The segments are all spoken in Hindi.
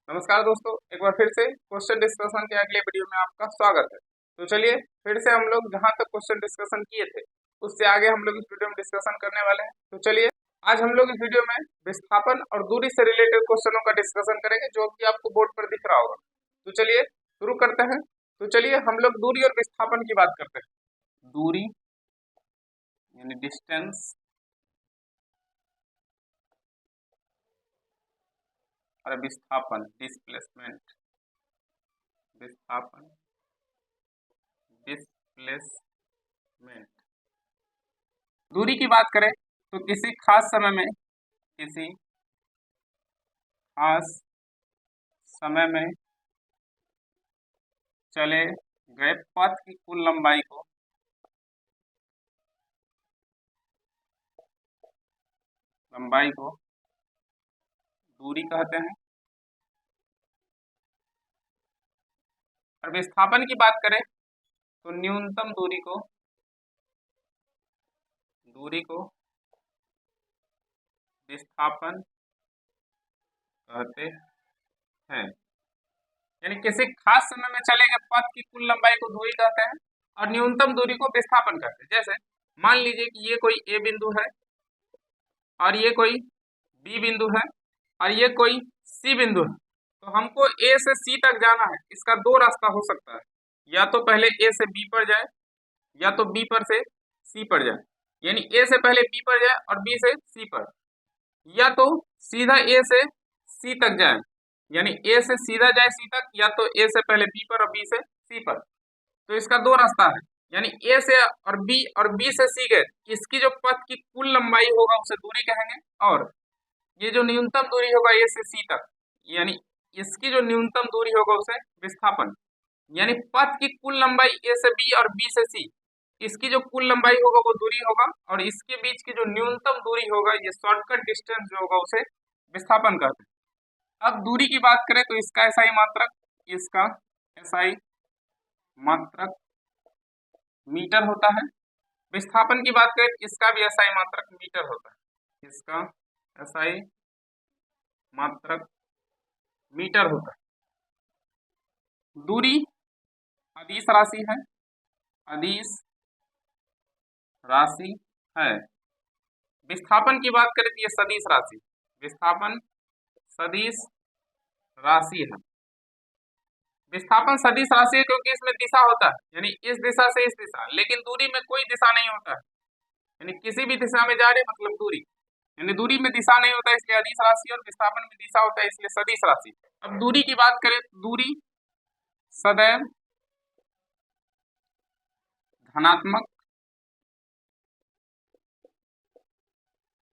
नमस्कार दोस्तों, एक बार फिर से क्वेश्चन डिस्कशन के अगले वीडियो में आपका स्वागत है। तो चलिए फिर से हम लोग जहां तक क्वेश्चन डिस्कशन किए थे उससे आगे हम लोग इस वीडियो में डिस्कशन करने वाले हैं। तो चलिए आज हम लोग इस वीडियो में विस्थापन और दूरी से रिलेटेड क्वेश्चनों का डिस्कशन करेंगे जो कि आपको बोर्ड पर दिख रहा होगा। तो चलिए शुरू करते हैं। तो चलिए हम लोग दूरी और विस्थापन की बात करते हैं। दूरी यानी डिस्टेंस और विस्थापन डिस्प्लेसमेंट, विस्थापन डिस्प्लेसमेंट। दूरी की बात करें तो किसी खास समय में चले गए पथ की कुल लंबाई को दूरी कहते हैं। और विस्थापन की बात करें तो न्यूनतम दूरी को विस्थापन कहते हैं। यानी किसी खास समय में चले गए पथ की कुल लंबाई को दूरी कहते हैं और न्यूनतम दूरी को विस्थापन कहते हैं। जैसे मान लीजिए कि ये कोई ए बिंदु है और ये कोई बी बिंदु है और ये कोई सी बिंदु है। तो हमको ए से सी तक जाना है। इसका दो रास्ता हो सकता है, या तो पहले ए से बी पर जाए या तो बी पर से सी पर जाए। यानी ए से पहले बी पर जाए और बी से सी पर, या तो सीधा ए से सी तक जाए, यानी ए से सीधा जाए सी तक, या तो ए से पहले बी पर और बी से सी पर। तो इसका दो रास्ता है, यानी ए से और बी से सी गए, इसकी जो पथ की कुल लंबाई होगा उसे दूरी कहेंगे। और ये जो न्यूनतम दूरी होगा ए से सी तक, यानी इसकी जो न्यूनतम दूरी होगा उसे विस्थापन। यानी पथ की कुल लंबाई ए से बी और बी से सी, इसकी जो कुल लंबाई होगा वो दूरी होगा, और इसके बीच की जो न्यूनतम दूरी होगा, ये शॉर्टकट डिस्टेंस जो होगा उसे विस्थापन कहते हैं। अब दूरी की बात करें तो इसका एसआई मात्रक मीटर होता है। विस्थापन की बात करें तो इसका भी एसआई मात्रक मीटर होता है। इसका एसआई मात्रक मीटर होता है। दूरी अदिश राशि है, अदिश राशि है। विस्थापन की बात करें तो ये सदिश राशि, विस्थापन सदिश राशि है। विस्थापन सदिश राशि है क्योंकि इसमें दिशा होता है, यानी इस दिशा से इस दिशा, लेकिन दूरी में कोई दिशा नहीं होता है। यानी किसी भी दिशा में जा रहे मतलब दूरी, यानी दूरी में दिशा नहीं होता है इसलिए अदिश राशि, और विस्थापन में दिशा होता है इसलिए सदिश राशि। अब दूरी की बात करें तो दूरी सदैव धनात्मक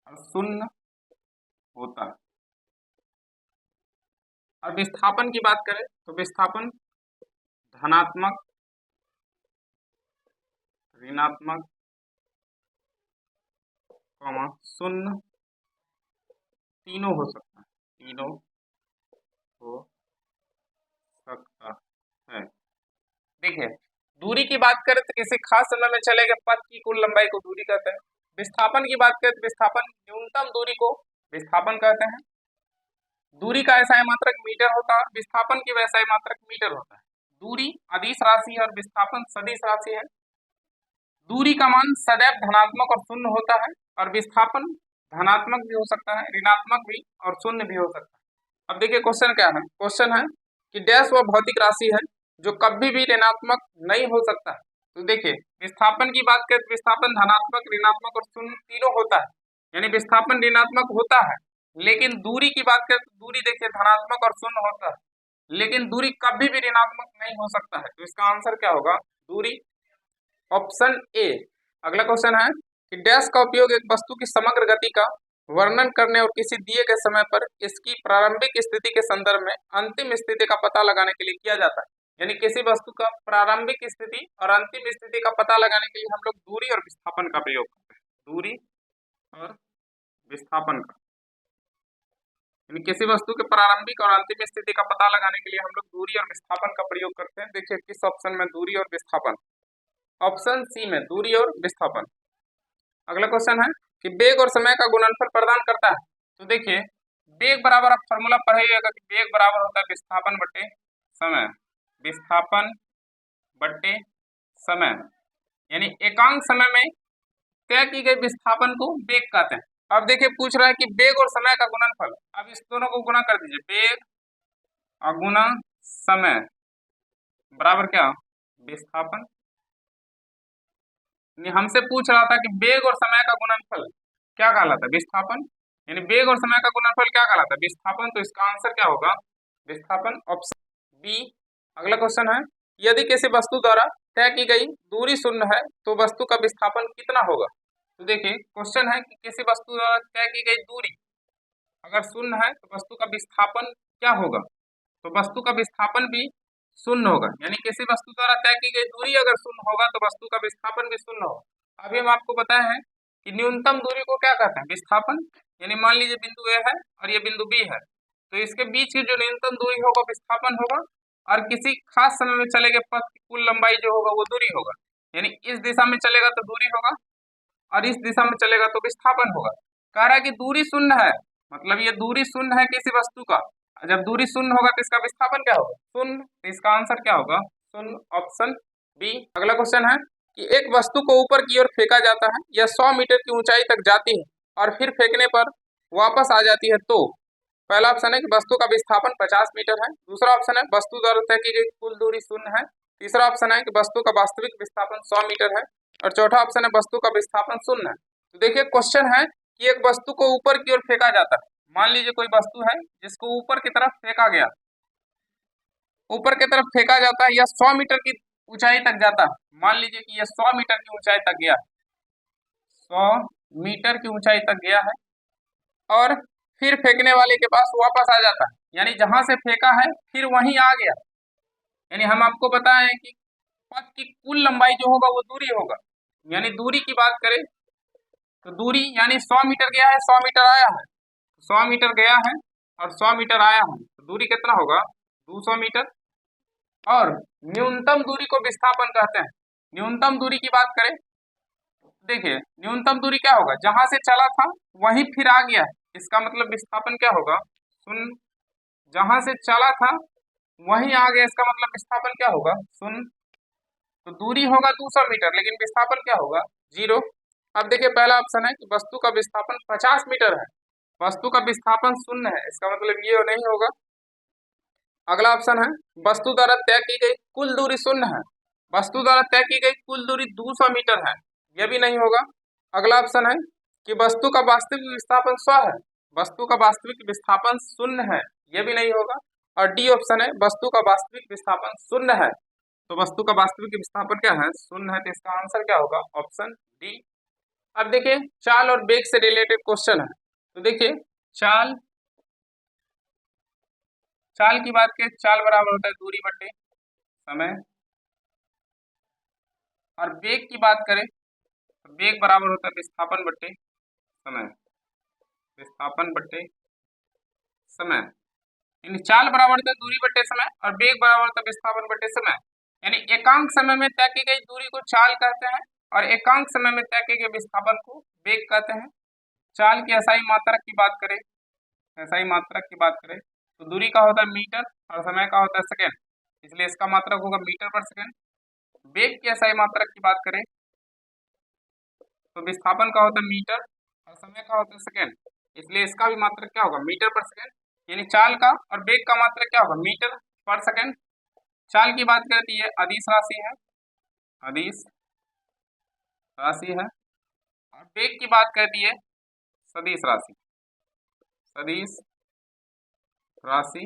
और शून्य होता है। और विस्थापन की बात करें तो विस्थापन धनात्मक, ऋणात्मक, शून्य, तीनों हो सकता है। देखिए दूरी की बात करें तो किसी खास समय में चले गए पथ की कुल लंबाई को दूरी कहते हैं। विस्थापन की बात करें तो विस्थापन न्यूनतम दूरी को विस्थापन कहते हैं। दूरी का एसआई मात्रक मीटर होता है, विस्थापन की एसआई मात्रक मीटर होता है। दूरी अदिश राशि है और विस्थापन सदिश राशि है। दूरी का मान सदैव धनात्मक और शून्य होता है, और विस्थापन धनात्मक भी हो सकता है, ऋणात्मक भी और शून्य भी हो सकता है। अब देखिए क्वेश्चन क्या है। क्वेश्चन है कि डैश वह भौतिक राशि है जो कभी भी ऋणात्मक नहीं हो सकता है। तो देखिए विस्थापन की बात करें तो विस्थापन धनात्मक, ऋणात्मक और शून्य तीनों होता है। यानी विस्थापन ऋणात्मक होता है, लेकिन दूरी की बात करें तो दूरी देखिए धनात्मक और शून्य होता है, लेकिन दूरी कभी भी ऋणात्मक नहीं हो सकता है। तो इसका आंसर क्या होगा? दूरी, ऑप्शन ए। अगला क्वेश्चन है कि डैश का उपयोग एक वस्तु की समग्र गति का वर्णन करने और किसी दिए गए समय पर इसकी प्रारंभिक स्थिति के संदर्भ में अंतिम स्थिति का पता लगाने के लिए किया जाता है। यानी किसी वस्तु का प्रारंभिक स्थिति और अंतिम स्थिति का पता लगाने के लिए हम लोग दूरी और विस्थापन का प्रयोग करते हैं। दूरी और विस्थापन का, यानी किसी वस्तु के प्रारंभिक और अंतिम स्थिति का पता लगाने के लिए हम लोग दूरी और विस्थापन का प्रयोग करते हैं। देखिए किस ऑप्शन में दूरी और विस्थापन, ऑप्शन सी में दूरी और विस्थापन। अगला क्वेश्चन है कि वेग और समय का गुणनफल प्रदान करता है। तो देखिए वेग बराबर आप फॉर्मूला पढ़िएगा कि वेग बराबर होता है विस्थापन बटे समय, विस्थापन बटे समय, यानी एकांक समय में तय की गई विस्थापन को वेग कहते हैं। अब देखिए पूछ रहा है कि वेग और समय का गुणनफल, अब इस दोनों को गुणा कर दीजिए, वेग और गुना समय बराबर क्या, विस्थापन। हमसे पूछ रहा था कि वेग और समय का गुणनफल क्या कहलाता है, विस्थापन, यानी वेग और समय का गुणनफल क्या कहलाता है, विस्थापन। तो इसका आंसर क्या होगा, विस्थापन, ऑप्शन बी। अगला क्वेश्चन है, यदि किसी वस्तु द्वारा तय की गई दूरी शून्य है तो वस्तु का विस्थापन कितना होगा। तो देखिए क्वेश्चन है कि किसी वस्तु द्वारा तय की गई दूरी अगर शून्य है तो वस्तु का विस्थापन क्या होगा, तो वस्तु का विस्थापन भी शून्य होगा, यानी किसी वस्तु द्वारा तय की गई दूरी अगर शून्य होगा तो वस्तु का विस्थापन भी शून्य होगा। अभी हम आपको बताए हैं कि न्यूनतम दूरी को क्या कहते हैं, विस्थापन, यानी मान लीजिए बिंदु ए है और ये बिंदु बी है, तो इसके बीच की जो न्यूनतम दूरी होगा विस्थापन होगा, और किसी खास समय में चले गए पथ की कुल लंबाई जो होगा वो दूरी होगा, यानी इस दिशा में चलेगा तो दूरी होगा और इस दिशा में चलेगा तो विस्थापन होगा। कह रहा है कि दूरी शून्य है, मतलब ये दूरी शून्य है किसी वस्तु का, जब दूरी शून्य होगा तो इसका विस्थापन क्या होगा, शून्य, तो इसका आंसर क्या होगा, शून्य, ऑप्शन बी। अगला क्वेश्चन है कि एक वस्तु को ऊपर की ओर फेंका जाता है, यह 100 मीटर की ऊंचाई तक जाती है और फिर फेंकने पर वापस आ जाती है, तो पहला ऑप्शन है कि वस्तु का विस्थापन 50 मीटर है, दूसरा ऑप्शन है वस्तु द्वारा तय की गई कुल दूरी शून्य है, तीसरा ऑप्शन है कि वस्तु का वास्तविक विस्थापन 100 मीटर है, और चौथा ऑप्शन है वस्तु का विस्थापन शून्य है। तो देखिए क्वेश्चन है कि एक वस्तु को ऊपर की ओर फेंका जाता है, मान लीजिए कोई वस्तु है जिसको ऊपर की तरफ फेंका गया, ऊपर की तरफ फेंका जाता है, यह 100 मीटर की ऊंचाई तक जाता है, मान लीजिए कि यह 100 मीटर की ऊंचाई तक गया, 100 मीटर की ऊंचाई तक गया है और फिर फेंकने वाले के पास वापस आ जाता है, यानी जहां से फेंका है फिर वहीं आ गया, यानी हम आपको बताएं कि पथ की कुल लंबाई जो होगा वो दूरी होगा, यानी दूरी की बात करें तो दूरी यानी 100 मीटर गया है, 100 मीटर आया है, 100 मीटर गया है और 100 मीटर आया है, तो दूरी कितना होगा, 200 मीटर। और न्यूनतम दूरी को विस्थापन कहते हैं। न्यूनतम दूरी की बात करें, देखिए न्यूनतम दूरी क्या होगा, जहां से चला था वहीं फिर आ गया, इसका मतलब विस्थापन क्या होगा, शून्य, जहां से चला था वहीं आ गया, इसका मतलब विस्थापन क्या होगा, शून्य। तो दूरी होगा 200 मीटर लेकिन विस्थापन क्या होगा, 0। अब देखिए पहला ऑप्शन है कि वस्तु का विस्थापन 50 मीटर है, वस्तु का विस्थापन शून्य है, इसका मतलब ये नहीं होगा। अगला ऑप्शन है वस्तु द्वारा तय की गई कुल दूरी शून्य है, वस्तु द्वारा तय की गई कुल दूरी 200 मीटर है, यह भी नहीं होगा। अगला ऑप्शन है कि वस्तु का वास्तविक विस्थापन 100 है, वस्तु का वास्तविक विस्थापन शून्य है, यह भी नहीं होगा। और डी ऑप्शन है वस्तु का वास्तविक विस्थापन शून्य है, तो वस्तु का वास्तविक विस्थापन क्या है, शून्य है, तो इसका आंसर क्या होगा, ऑप्शन डी। अब देखिए चाल और वेग से रिलेटेड क्वेश्चन है, तो देखिए चाल, चाल की बात करें, चाल बराबर होता है दूरी बटे समय, और वेग की बात करें तो वेग बराबर होता है विस्थापन बटे समय, विस्थापन बटे समय, यानी चाल बराबर होता है दूरी बटे समय और वेग बराबर होता है विस्थापन बटे समय, यानी एकांक समय में तय की गई दूरी को चाल कहते हैं और एकांक समय में तय किए गए विस्थापन को वेग कहते हैं। चाल की एसआई मात्रक की बात करें, एसआई मात्रक की बात करें तो दूरी का होता है मीटर और समय का होता है सेकेंड, इसलिए इसका मात्रक होगा मीटर पर सेकेंड। वेग की एसआई मात्रक की बात करें तो विस्थापन का होता है मीटर और समय का होता है सेकेंड, इसलिए इसका भी मात्रक क्या होगा, मीटर पर सेकेंड, यानी चाल का और वेग का मात्रक क्या होगा, मीटर पर सेकेंड। चाल की बात करती है अदिश राशि है, अदिश राशि है, और वेग की बात करती है सदिश राशि, सदिश राशि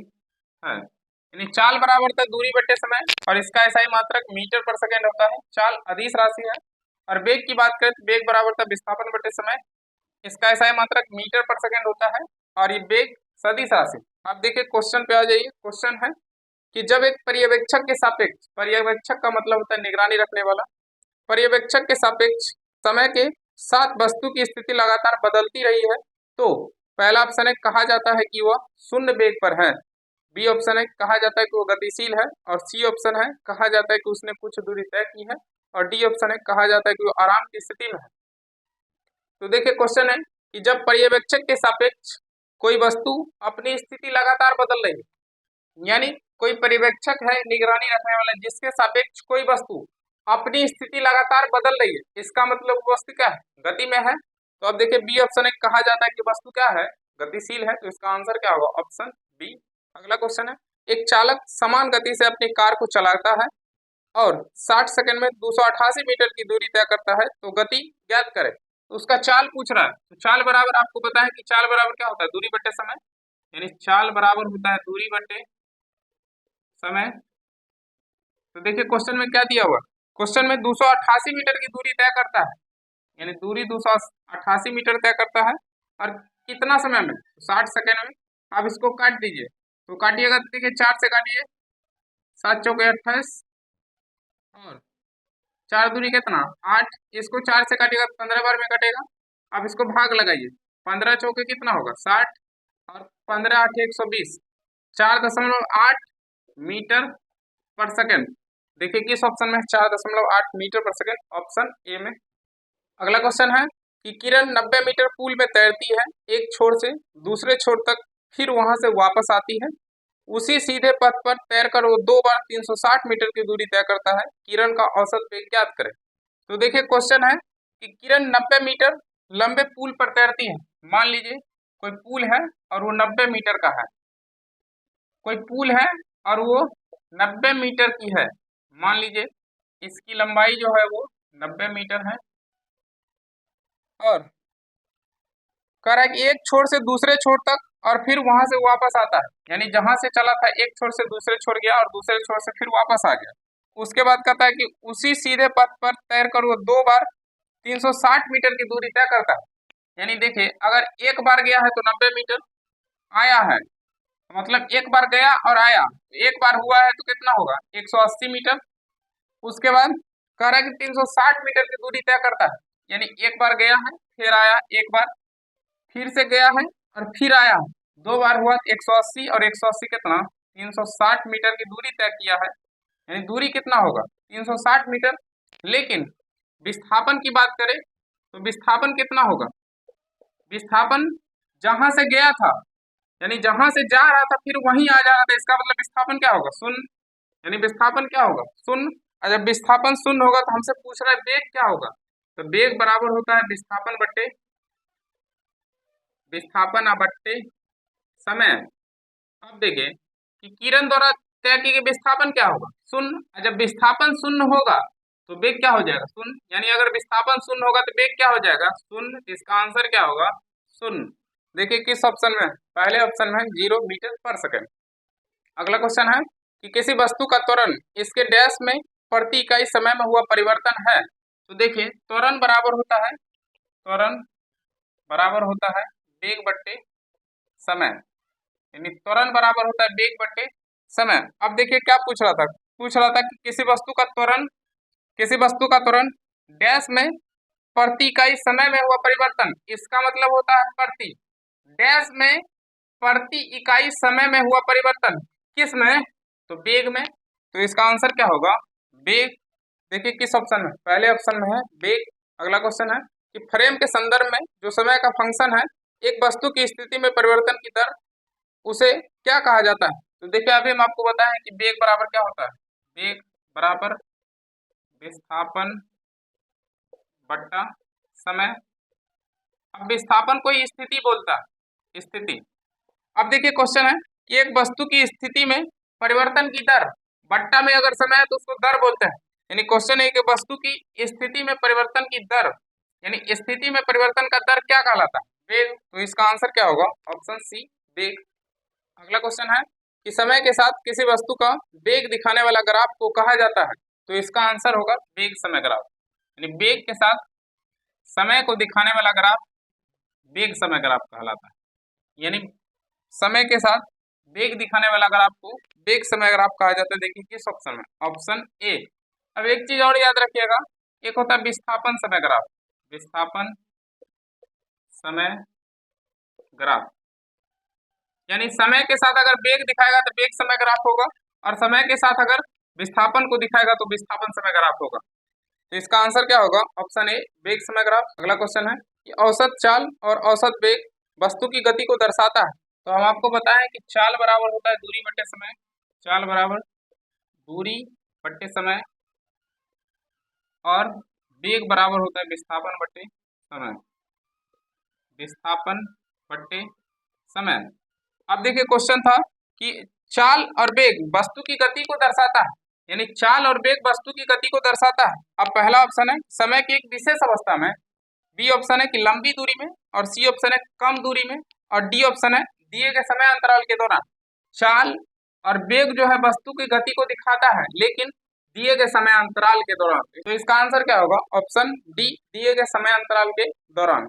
है, यानी चाल बराबर होता है दूरी बटे समय और इसका एसआई मात्रक मीटर पर सेकेंड होता है, चाल अदिश राशि है। और वेग की बात करें तो वेग बराबर होता है विस्थापन बटे समय, इसका एसआई मात्रक मीटर पर सेकेंड होता है और ये वेग सदिश राशि। अब देखिए क्वेश्चन पे आ जाइए, क्वेश्चन है कि जब एक पर्यवेक्षक के सापेक्ष, पर्यवेक्षक का मतलब होता है निगरानी रखने वाला, पर्यवेक्षक के सापेक्ष समय के साथ वस्तु की स्थिति लगातार बदलती रही है, तो पहला ऑप्शन है कहा जाता है कि वह शून्य वेग पर है, बी ऑप्शन है कहा जाता है कि वो गतिशील है, और सी ऑप्शन है कहा जाता है कि उसने कुछ दूरी तय की है, और डी ऑप्शन है कहा जाता है कि वो आराम की स्थिति में है। तो देखिए क्वेश्चन है कि जब पर्यवेक्षक के सापेक्ष कोई वस्तु अपनी स्थिति लगातार बदल रही है, यानी कोई पर्यवेक्षक है निगरानी रखने वाला, जिसके सापेक्ष कोई वस्तु अपनी स्थिति लगातार बदल रही है, इसका मतलब वो वस्तु क्या है, गति में है। तो अब देखिए बी ऑप्शन एक कहा जाता है कि वस्तु क्या है, गतिशील है, तो इसका आंसर क्या होगा, ऑप्शन बी। अगला क्वेश्चन है, एक चालक समान गति से अपनी कार को चलाता है और 60 सेकंड में 288 मीटर की दूरी तय करता है, तो गति ज्ञात करें। तो उसका चाल पूछ रहा है, तो चाल बराबर आपको पता है कि चाल बराबर क्या होता है, दूरी बटे समय, यानी चाल बराबर होता है दूरी बटे समय। तो देखिए क्वेश्चन में क्या दिया हुआ, क्वेश्चन में 288 मीटर की दूरी तय करता है, यानी दूरी 288 मीटर तय करता है और कितना समय में, 60 सेकंड में। आप इसको काट दीजिए, तो काटिएगा तो देखिए 4 से काटिए, 7 चौके 28 और 4 दूरी कितना 8, इसको 4 से काटिएगा तो 15 बार में कटेगा। अब इसको भाग लगाइए, 15 चौके कितना होगा 60 और 15 8 120, 4.8 मीटर पर सेकंड। देखिए किस ऑप्शन में 4.8 मीटर पर सेकंड, ऑप्शन ए में। अगला क्वेश्चन है कि किरण 90 मीटर पूल में तैरती है, एक छोर से दूसरे छोर तक, फिर वहां से वापस आती है। उसी सीधे पथ पर तैरकर वो 2 बार 360 मीटर की दूरी तय करता है, किरण का औसत वेग ज्ञात करें। तो देखिए क्वेश्चन है कि किरण 90 मीटर लंबे पुल पर तैरती है। मान लीजिए कोई पुल है और वो 90 मीटर का है, कोई पुल है और वो 90 मीटर की है, मान लीजिए इसकी लंबाई जो है वो 90 मीटर है और कह रहा है कि एक छोर से दूसरे छोर तक और फिर वहां से वापस आता है, यानी जहां से चला था एक छोर से दूसरे छोर गया और दूसरे छोर से फिर वापस आ गया। उसके बाद कहता है कि उसी सीधे पथ पर तैरकर वो 2 बार 360 मीटर की दूरी तय करता है। यानी देखिए अगर एक बार गया है तो 90 मीटर आया है, मतलब एक बार गया और आया, एक बार हुआ है तो कितना होगा 180 मीटर। उसके बाद कह रहा है कि 360 मीटर की दूरी तय करता है, यानी एक बार गया है फिर आया, एक बार फिर से गया है और फिर आया, 2 बार हुआ 180 और 180 कितना 360 मीटर की दूरी तय किया है, यानी दूरी कितना होगा 360 मीटर। लेकिन विस्थापन की बात करें तो विस्थापन कितना होगा, विस्थापन जहां से गया था यानी जहां से जा रहा था फिर वहीं आ जा रहा था, इसका मतलब विस्थापन क्या होगा शून्य, यानी विस्थापन क्या होगा शून्य। और जब विस्थापन शून्य होगा तो हमसे पूछ रहा है वेग क्या होगा, तो वेग बराबर होता है विस्थापन बट्टे समय। अब देखिए कि किरण द्वारा तय की गई विस्थापन क्या होगा शून्य, जब विस्थापन शून्य होगा तो वेग क्या हो जाएगा शून्य, यानी अगर विस्थापन शून्य होगा तो वेग क्या हो जाएगा शून्य, इसका आंसर क्या होगा शून्य। देखिए किस ऑप्शन में, पहले ऑप्शन में 0 मीटर पर सेकंड। अगला क्वेश्चन है कि किसी वस्तु का त्वरण इसके डैश में प्रति इकाई समय में हुआ परिवर्तन है। तो देखिए त्वरण बराबर होता है वेग बट्टे समय, यानी त्वरण बराबर होता है वेग बट्टे समय। अब देखिए क्या पूछ रहा था कि किसी वस्तु का त्वरण डैश में प्रति इकाई समय में हुआ परिवर्तन, इसका मतलब होता है प्रति डैश में प्रति इकाई समय में हुआ परिवर्तन, किस में, तो वेग में। तो इसका आंसर क्या होगा वेग। देखिए किस ऑप्शन में, पहले ऑप्शन में है वेग। अगला क्वेश्चन है कि फ्रेम के संदर्भ में जो समय का फंक्शन है एक वस्तु की स्थिति में परिवर्तन की दर, उसे क्या कहा जाता है। तो देखिए अभी हम आपको बताएं कि वेग बराबर क्या होता है, वेग बराबर विस्थापन बट्टा समय। अब विस्थापन कोई स्थिति बोलता है, स्थिति। अब देखिए क्वेश्चन है कि एक वस्तु की स्थिति में परिवर्तन की दर बट्टा में अगर समय है तो उसको दर बोलते हैं, यानी क्वेश्चन है कि वस्तु की स्थिति में परिवर्तन की दर, यानी स्थिति में परिवर्तन का दर क्या कहलाता है वेग। तो इसका आंसर क्या होगा ऑप्शन सी वेग। अगला क्वेश्चन है कि समय के साथ किसी वस्तु का वेग दिखाने वाला ग्राफ को कहा जाता है। तो इसका आंसर होगा वेग समय ग्राफ, यानी वेग के साथ समय को दिखाने वाला ग्राफ वेग समय ग्राफ कहलाता है, यानी समय के साथ वेग दिखाने वाला ग्राफ को वेग समय ग्राफ कहा जाता है। देखिए किस ऑप्शन में, ऑप्शन ए। अब एक चीज और याद रखिएगा, एक होता है विस्थापन समय ग्राफ, विस्थापन समय ग्राफ, यानी समय के साथ अगर वेग दिखाएगा तो वेग समय ग्राफ होगा और समय के साथ अगर विस्थापन को दिखाएगा तो विस्थापन समय ग्राफ होगा। तो इसका आंसर क्या होगा ऑप्शन ए वेग समय ग्राफ। अगला क्वेश्चन है कि औसत चाल और औसत वेग वस्तु की गति को दर्शाता है। तो हम आपको बताएं कि चाल बराबर होता है दूरी बटे समय, चाल बराबर दूरी बटे समय, और वेग बराबर होता है विस्थापन बटे समय, विस्थापन बटे समय। अब देखिए क्वेश्चन था कि चाल और वेग वस्तु की गति को दर्शाता है, यानी चाल और वेग वस्तु की गति को दर्शाता है। अब पहला ऑप्शन है समय की एक विशेष अवस्था में, बी ऑप्शन है कि लंबी दूरी में, और सी ऑप्शन है कम दूरी में, और डी ऑप्शन है दिए गए समय अंतराल के दौरान। चाल और वेग जो है वस्तु की गति को दिखाता है, लेकिन दिए गए समय अंतराल के दौरान। तो इसका आंसर क्या होगा? ऑप्शन डी, दिए गए समय अंतराल के दौरान।